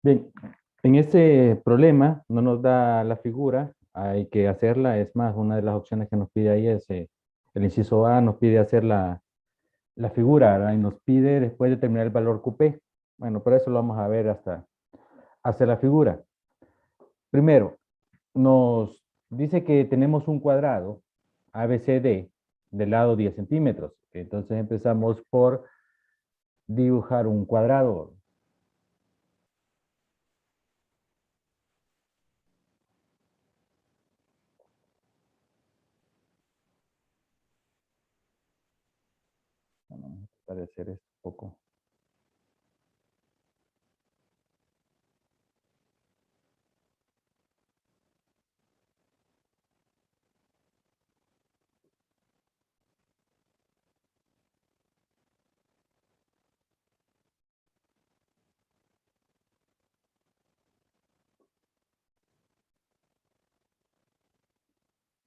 Bien, en este problema no nos da la figura, hay que hacerla. Es más, una de las opciones que nos pide ahí es el inciso A, nos pide hacer la figura, ¿verdad? Y nos pide después determinar el valor QP. Bueno, por eso lo vamos a ver hasta hacer la figura. Primero, nos dice que tenemos un cuadrado ABCD del lado 10 centímetros. Entonces empezamos por dibujar un cuadrado. Bueno, vamos a tratar de hacer esto un poco.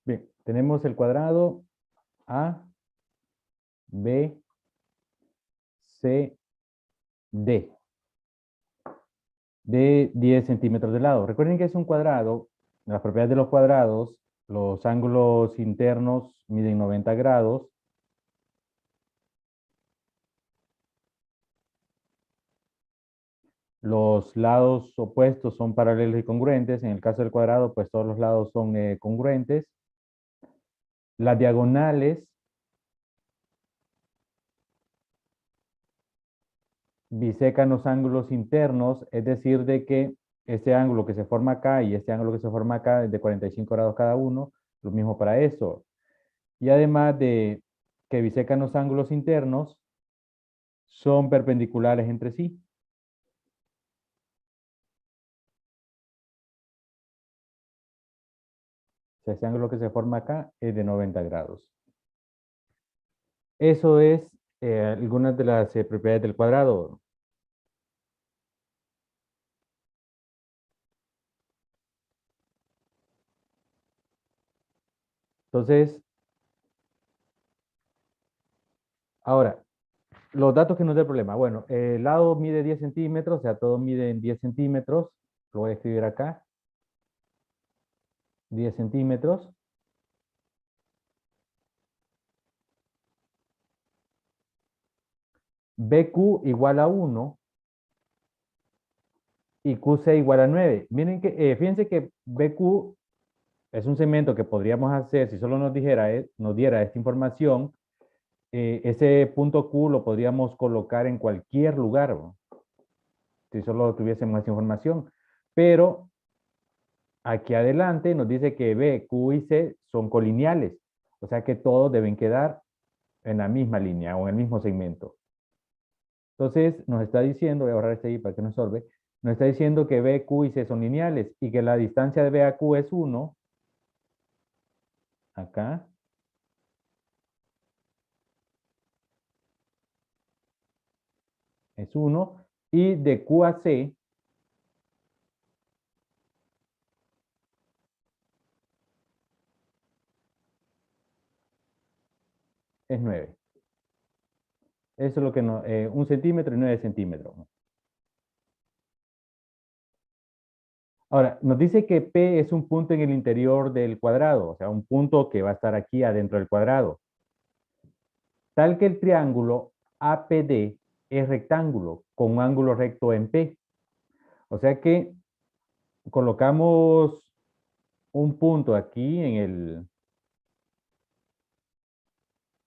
Bien, tenemos el cuadrado A, B, C, D, de 10 centímetros de lado. Recuerden que es un cuadrado, las propiedades de los cuadrados, los ángulos internos miden 90 grados, los lados opuestos son paralelos y congruentes. En el caso del cuadrado, pues todos los lados son congruentes. Las diagonales bisecan los ángulos internos, es decir, de que este ángulo que se forma acá y este ángulo que se forma acá es de 45 grados cada uno, lo mismo para eso. Y además de que bisecan los ángulos internos, son perpendiculares entre sí. O sea, ese ángulo que se forma acá es de 90 grados. Eso es algunas de las propiedades del cuadrado. Entonces, ahora, los datos que nos da el problema. Bueno, el lado mide 10 centímetros, o sea, todo mide en 10 centímetros. Lo voy a escribir acá. 10 centímetros. BQ igual a 1 y QC igual a 9. Miren que, fíjense que BQ es un segmento que podríamos hacer si solo nos dijera, nos diera esta información. Ese punto Q lo podríamos colocar en cualquier lugar, ¿no? Si solo tuviésemos esa información. Pero aquí adelante nos dice que B, Q y C son colineales. O sea que todos deben quedar en la misma línea o en el mismo segmento. Entonces nos está diciendo, voy a borrar este ahí para que no estorbe, nos está diciendo que B, Q y C son lineales y que la distancia de B a Q es 1, acá, es 1, y de Q a C es 9. Eso es lo que nos, 1 centímetro y 9 centímetros. Ahora, nos dice que P es un punto en el interior del cuadrado, o sea, un punto que va a estar aquí adentro del cuadrado. Tal que el triángulo APD es rectángulo con un ángulo recto en P. O sea que colocamos un punto aquí en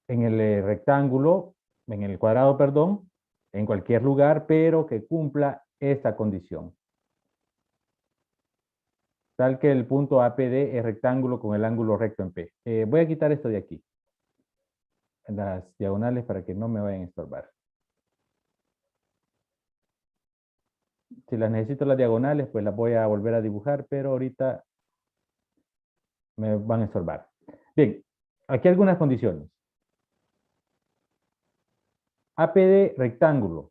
el rectángulo, en el cuadrado, perdón, en cualquier lugar, pero que cumpla esta condición. Tal que el punto APD es rectángulo con el ángulo recto en P. Voy a quitar esto de aquí, las diagonales, para que no me vayan a estorbar. Si las necesito las diagonales, pues las voy a volver a dibujar, pero ahorita me van a estorbar. Bien, aquí algunas condiciones. APD rectángulo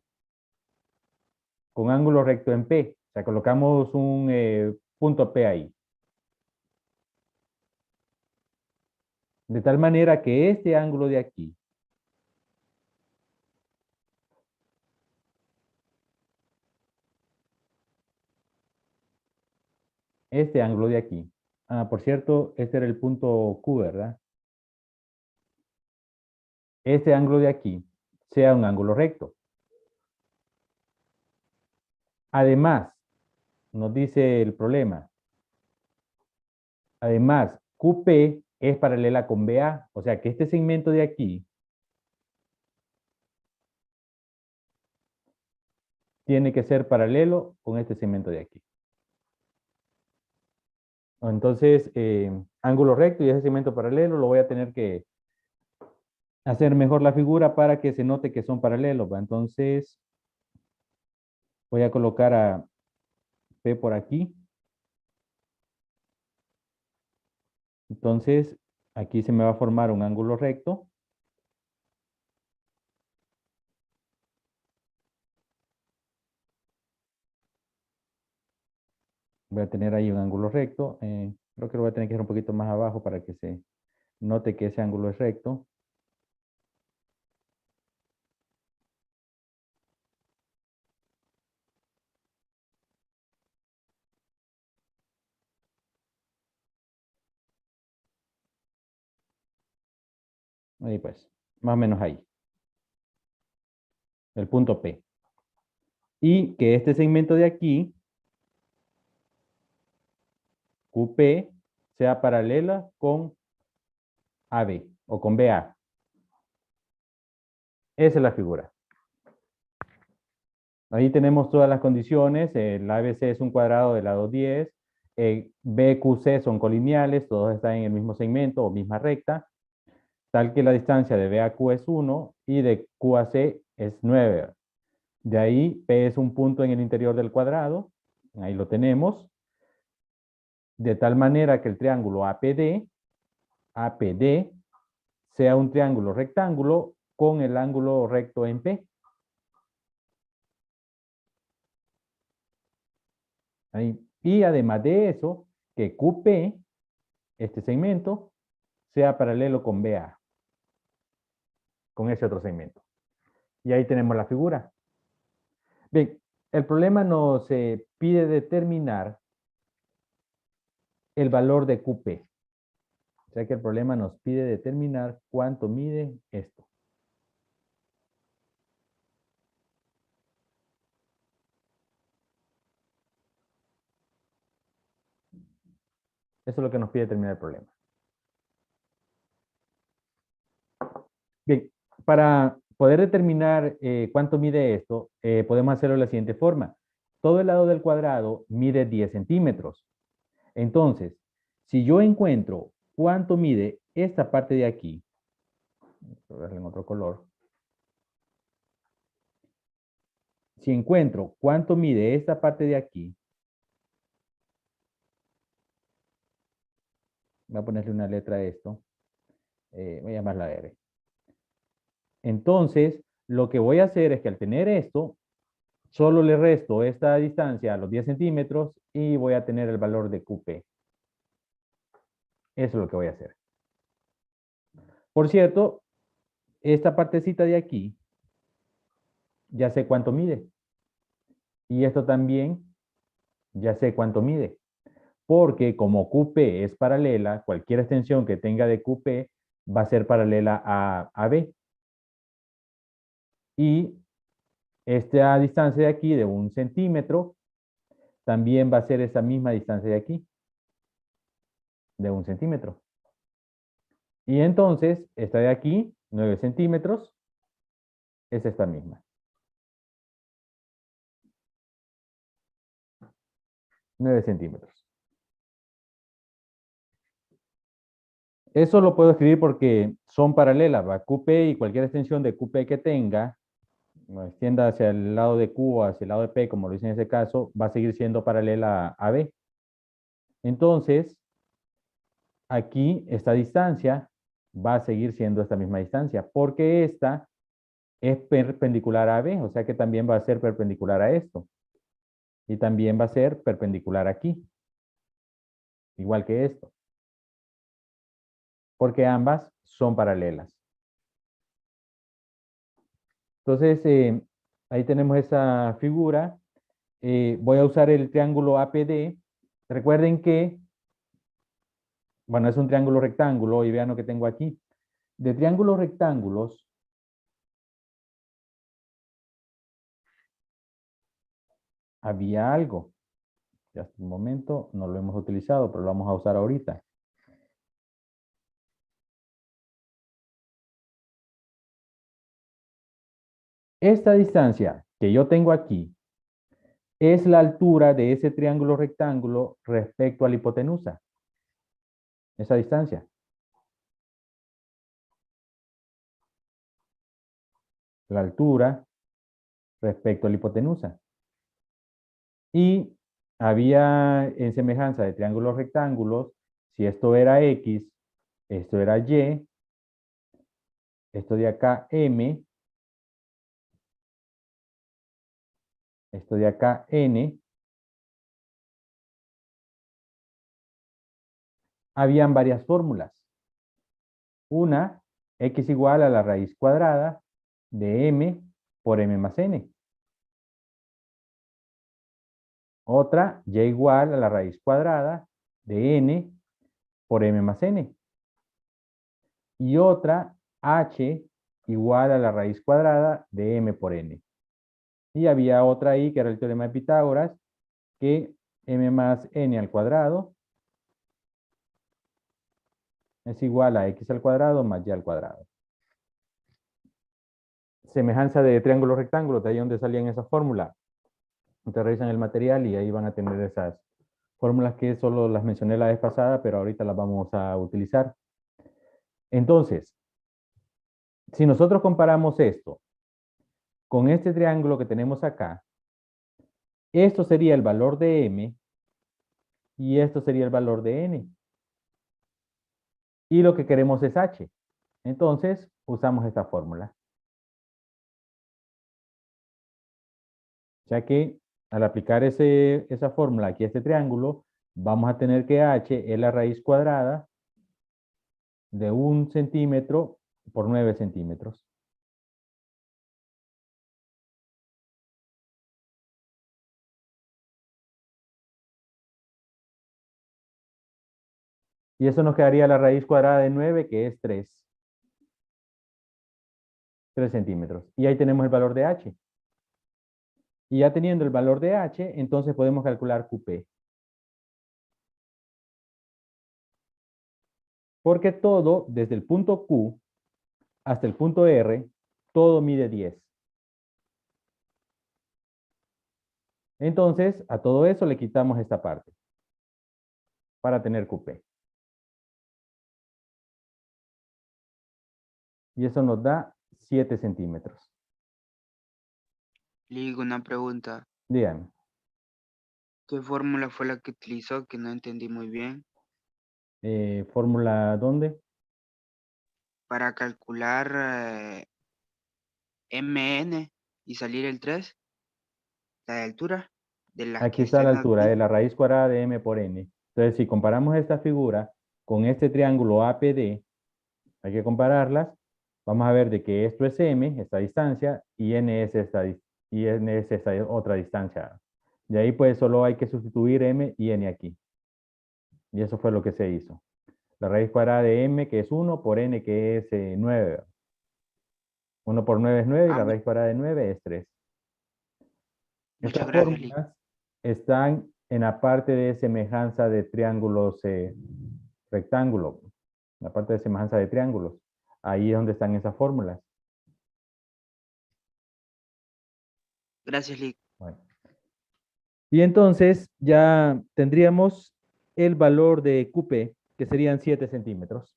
con ángulo recto en P. O sea, colocamos un punto P ahí. De tal manera que este ángulo de aquí este ángulo de aquí. Ah, por cierto, este era el punto Q, ¿verdad? Este ángulo de aquí sea un ángulo recto. Además, nos dice el problema, además, QP es paralela con BA, o sea que este segmento de aquí tiene que ser paralelo con este segmento de aquí. Entonces, ángulo recto y ese segmento paralelo lo voy a tener que hacer mejor la figura para que se note que son paralelos, ¿va? Entonces, voy a colocar a P por aquí. Entonces, aquí se me va a formar un ángulo recto. Voy a tener ahí un ángulo recto. Creo que lo voy a tener que hacer un poquito más abajo para que se note que ese ángulo es recto. Ahí pues, más o menos ahí, el punto P. Y que este segmento de aquí, QP, sea paralela con AB o con BA. Esa es la figura. Ahí tenemos todas las condiciones. El ABC es un cuadrado de lado 10. BQC son colineales, todos están en el mismo segmento o misma recta, tal que la distancia de B a Q es 1 y de Q a C es 9. De ahí P es un punto en el interior del cuadrado. Ahí lo tenemos. De tal manera que el triángulo APD sea un triángulo rectángulo con el ángulo recto en P. Ahí. Y además de eso, que QP, este segmento, sea paralelo con BA, con ese otro segmento. Y ahí tenemos la figura. Bien, el problema nos pide determinar el valor de QP. O sea que el problema nos pide determinar cuánto mide esto. Eso es lo que nos pide determinar el problema. Bien, para poder determinar cuánto mide esto, podemos hacerlo de la siguiente forma. Todo el lado del cuadrado mide 10 centímetros. Entonces, si yo encuentro cuánto mide esta parte de aquí, voy a darle en otro color. Si encuentro cuánto mide esta parte de aquí, voy a ponerle una letra a esto, voy a llamarla R. Entonces, lo que voy a hacer es que al tener esto, solo le resto esta distancia a los 10 centímetros y voy a tener el valor de QP. Eso es lo que voy a hacer. Por cierto, esta partecita de aquí, ya sé cuánto mide. Y esto también, ya sé cuánto mide. Porque como QP es paralela, cualquier extensión que tenga de QP va a ser paralela a B. Y esta distancia de aquí de 1 centímetro también va a ser esa misma distancia de aquí, de 1 centímetro. Y entonces, esta de aquí, 9 centímetros, es esta misma. 9 centímetros. Eso lo puedo escribir porque son paralelas, ¿va? QP y cualquier extensión de QP que tenga, extienda hacia el lado de Q o hacia el lado de P, como lo hice en ese caso, va a seguir siendo paralela a B. Entonces, aquí esta distancia va a seguir siendo esta misma distancia, porque esta es perpendicular a B, o sea que también va a ser perpendicular a esto. Y también va a ser perpendicular aquí, igual que esto, porque ambas son paralelas. Entonces, ahí tenemos esa figura. Voy a usar el triángulo APD Recuerden que, bueno, es un triángulo rectángulo y vean lo que tengo aquí. De triángulos rectángulos, había algo. Ya hasta el momento no lo hemos utilizado, pero lo vamos a usar ahorita. Esta distancia que yo tengo aquí es la altura de ese triángulo rectángulo respecto a la hipotenusa. Esa distancia. La altura respecto a la hipotenusa. Y había en semejanza de triángulos rectángulos, si esto era X, esto era Y, esto de acá M, esto de acá N, habían varias fórmulas. Una, X igual a la raíz cuadrada de M por M más N. Otra, Y igual a la raíz cuadrada de N por M más N. Y otra, H igual a la raíz cuadrada de M por N. Y había otra ahí que era el teorema de Pitágoras, que M más N al cuadrado es igual a X al cuadrado más Y al cuadrado. Semejanza de triángulo rectángulo, de ahí donde salían esas fórmulas. Ustedes revisan el material y ahí van a tener esas fórmulas que solo las mencioné la vez pasada, pero ahorita las vamos a utilizar. Entonces, si nosotros comparamos esto con este triángulo que tenemos acá, esto sería el valor de M y esto sería el valor de N. Y lo que queremos es H. Entonces, usamos esta fórmula. Ya que al aplicar esa fórmula aquí a este triángulo, vamos a tener que H es la raíz cuadrada de 1 centímetro por 9 centímetros. Y eso nos quedaría la raíz cuadrada de 9, que es 3 centímetros. Y ahí tenemos el valor de H. Y ya teniendo el valor de H, entonces podemos calcular QP. Porque todo, desde el punto Q hasta el punto R, todo mide 10. Entonces, a todo eso le quitamos esta parte para tener QP. Y eso nos da 7 centímetros. Le digo una pregunta. Díganme. ¿Qué fórmula fue la que utilizó que no entendí muy bien? ¿Fórmula dónde? Para calcular MN y salir el 3, la de altura de las Aquí que está usted la nos altura de dijo. la raíz cuadrada de M por N. Entonces, si comparamos esta figura con este triángulo APD, hay que compararlas. Vamos a ver de que esto es M, esta distancia, y N es esta otra distancia. De ahí pues solo hay que sustituir M y N aquí. Y eso fue lo que se hizo. La raíz cuadrada de M, que es 1, por N, que es 9. 1 por 9 es 9 y Ah, la raíz cuadrada de 9 es 3. muchas Estas gracias, Lick. fórmulas están en la parte de semejanza de triángulos rectángulo, la parte de semejanza de triángulos. Ahí es donde están esas fórmulas. Gracias, Lick. Bueno. Y entonces ya tendríamos el valor de QP, que serían 7 centímetros.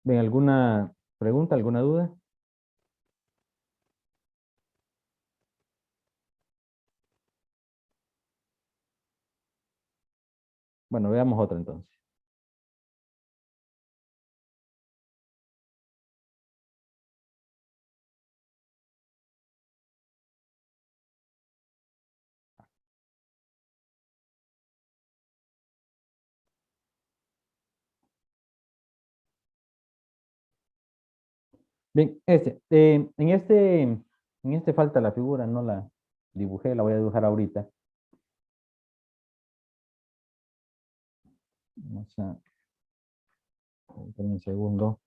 ¿Ven alguna pregunta, alguna duda? Bueno, veamos otra entonces. Bien, en este falta la figura, no la dibujé, la voy a dibujar ahorita. Vamos a, un segundo.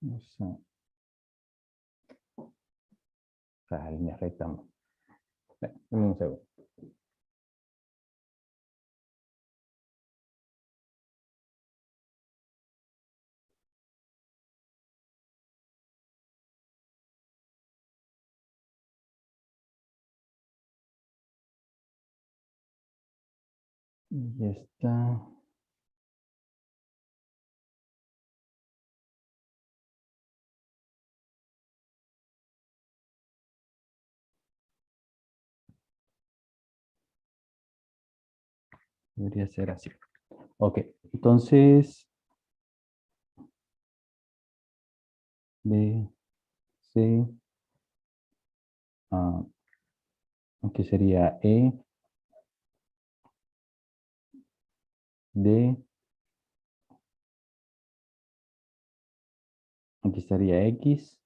Vamos a línea recta. Dame un segundo. Y está. Debería ser así. Ok, entonces B, C, aquí sería E, D, aquí estaría X,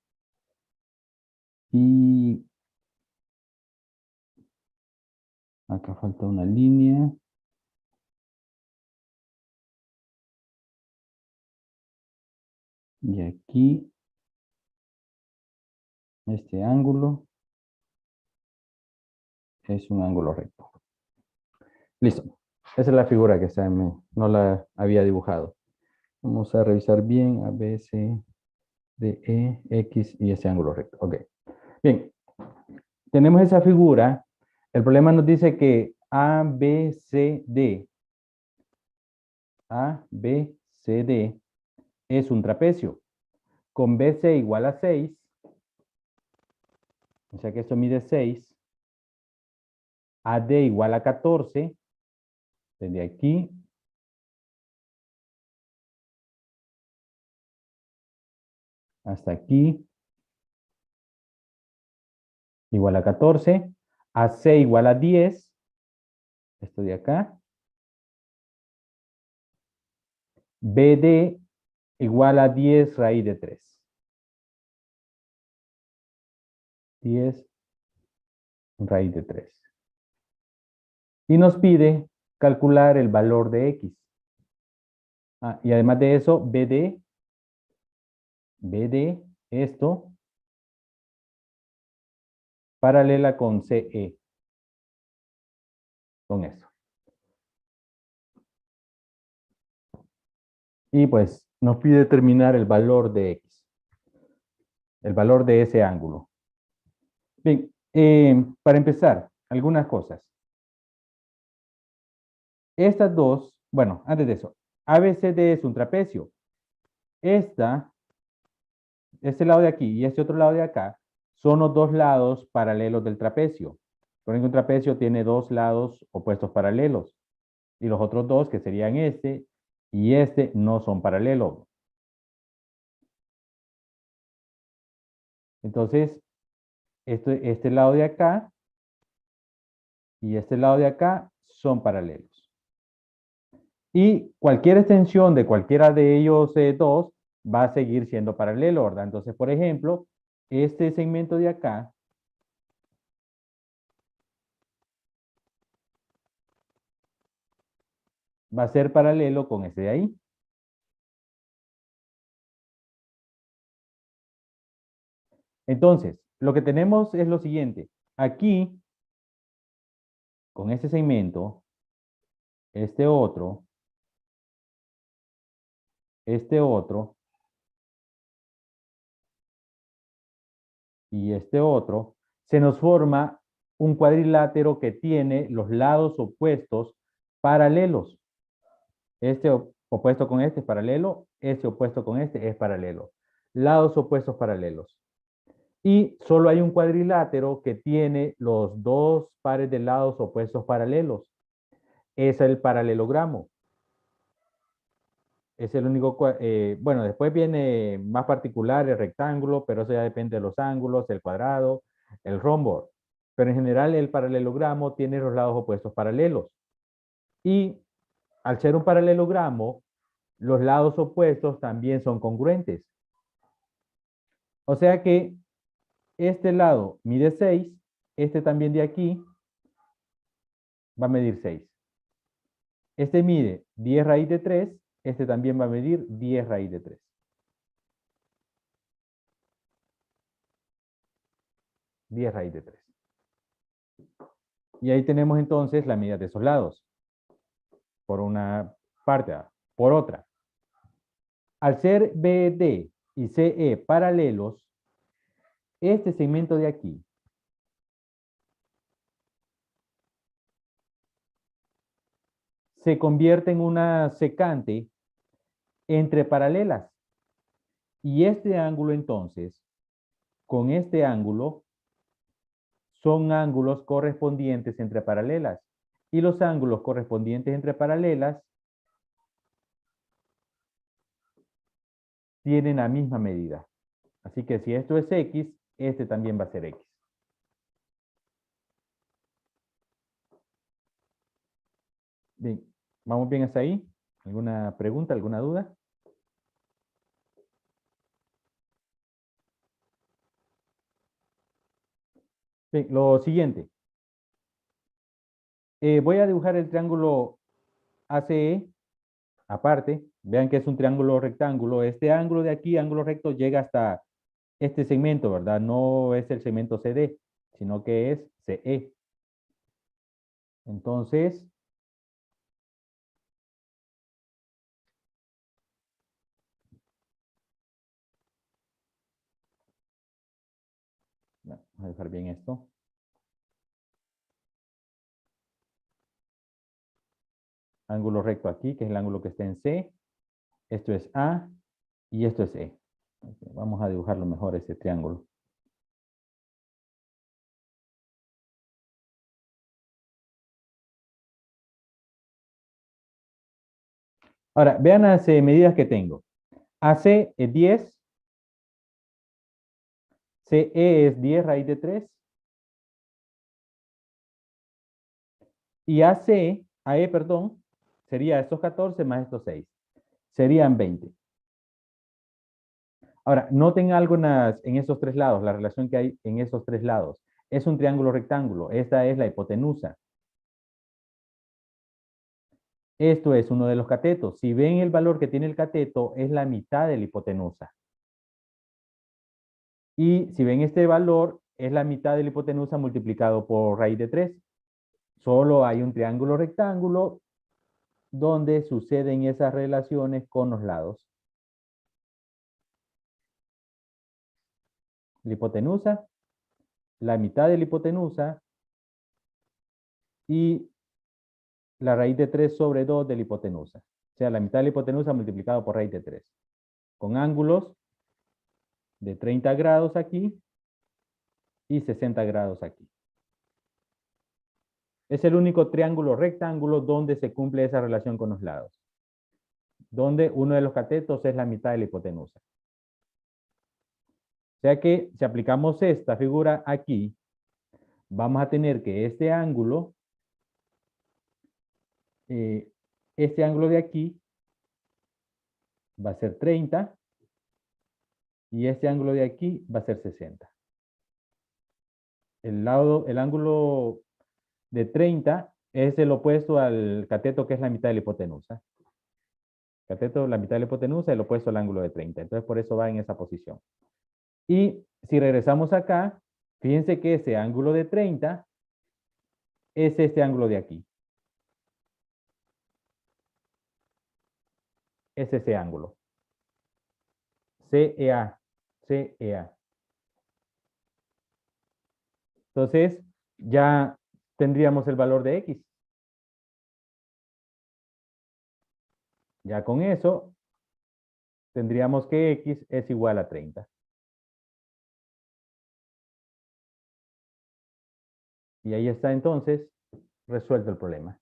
y acá falta una línea. Y aquí, este ángulo es un ángulo recto. Listo. Esa es la figura que no la había dibujado. Vamos a revisar bien A, B, C, D, E, X y ese ángulo recto. Ok. Bien. Tenemos esa figura. El problema nos dice que A, B, C, D. A, B, C, D es un trapecio. Con BC igual a 6. O sea que esto mide 6. AD igual a 14. Desde aquí hasta aquí igual a 14. AC igual a 10. Esto de acá. BD igual a 10 raíz de 3. 10 raíz de 3. Y nos pide calcular el valor de X. Y además de eso, BD, esto, paralela con CE. Con eso. Y pues nos pide determinar el valor de X. El valor de ese ángulo. Bien, para empezar, algunas cosas. Estas dos, bueno, antes de eso, ABCD es un trapecio. Este lado de aquí y este otro lado de acá son los dos lados paralelos del trapecio. Por ejemplo, un trapecio tiene dos lados opuestos paralelos. Y los otros dos, que serían este y este, no son paralelos. Entonces, este lado de acá y este lado de acá son paralelos. Y cualquier extensión de cualquiera de ellos dos va a seguir siendo paralelo, ¿verdad? Entonces, por ejemplo, este segmento de acá va a ser paralelo con ese de ahí. Entonces, lo que tenemos es lo siguiente. Aquí, con este segmento, este otro, este otro y este otro, se nos forma un cuadrilátero que tiene los lados opuestos paralelos. Este opuesto con este es paralelo, este opuesto con este es paralelo. Lados opuestos paralelos. Y solo hay un cuadrilátero que tiene los dos pares de lados opuestos paralelos. Es el paralelogramo. Es el único, bueno, después viene más particular el rectángulo, pero eso ya depende de los ángulos, el cuadrado, el rombo. Pero en general el paralelogramo tiene los lados opuestos paralelos. Y al ser un paralelogramo, los lados opuestos también son congruentes. O sea que este lado mide 6, este también de aquí va a medir 6. Este mide 10 raíz de 3, este también va a medir 10 raíz de 3. 10 raíz de 3. Y ahí tenemos entonces la medida de esos lados. Por una parte. Por otra. Al ser BD y CE paralelos, este segmento de aquí se convierte en una secante entre paralelas. Y este ángulo entonces, con este ángulo, son ángulos correspondientes entre paralelas. Y los ángulos correspondientes entre paralelas tienen la misma medida. Así que si esto es X, este también va a ser X. Bien, ¿vamos bien hasta ahí? ¿Alguna pregunta, alguna duda? Bien, lo siguiente. Voy a dibujar el triángulo ACE aparte. Vean que es un triángulo rectángulo. Este ángulo de aquí, ángulo recto, llega hasta este segmento, ¿verdad? No es el segmento CD, sino que es CE. Entonces, vamos a dejar bien esto. Ángulo recto aquí, que es el ángulo que está en C. Esto es A y esto es E. Okay, vamos a dibujarlo mejor este triángulo. Ahora, vean las medidas que tengo. AC es 10. CE es 10 raíz de 3. Y AE, perdón, sería estos 14 más estos 6. Serían 20. Ahora, noten algo en esos tres lados, la relación que hay en esos tres lados. Es un triángulo rectángulo. Esta es la hipotenusa. Esto es uno de los catetos. Si ven el valor que tiene el cateto, es la mitad de la hipotenusa. Y si ven este valor, es la mitad de la hipotenusa multiplicado por raíz de 3. Solo hay un triángulo rectángulo donde suceden esas relaciones con los lados. La hipotenusa, la mitad de la hipotenusa y la raíz de 3 sobre 2 de la hipotenusa. O sea, la mitad de la hipotenusa multiplicado por raíz de 3. Con ángulos de 30 grados aquí y 60 grados aquí. Es el único triángulo rectángulo donde se cumple esa relación con los lados. Donde uno de los catetos es la mitad de la hipotenusa. O sea que si aplicamos esta figura aquí, vamos a tener que este ángulo de aquí va a ser 30 y este ángulo de aquí va a ser 60. El ángulo de 30 es el opuesto al cateto que es la mitad de la hipotenusa. Cateto, la mitad de la hipotenusa, el opuesto al ángulo de 30. Entonces por eso va en esa posición. Y si regresamos acá, fíjense que ese ángulo de 30 es este ángulo de aquí. Es ese ángulo. CEA. CEA. Entonces, ya tendríamos el valor de X. Ya con eso, tendríamos que X es igual a 30. Y ahí está entonces resuelto el problema.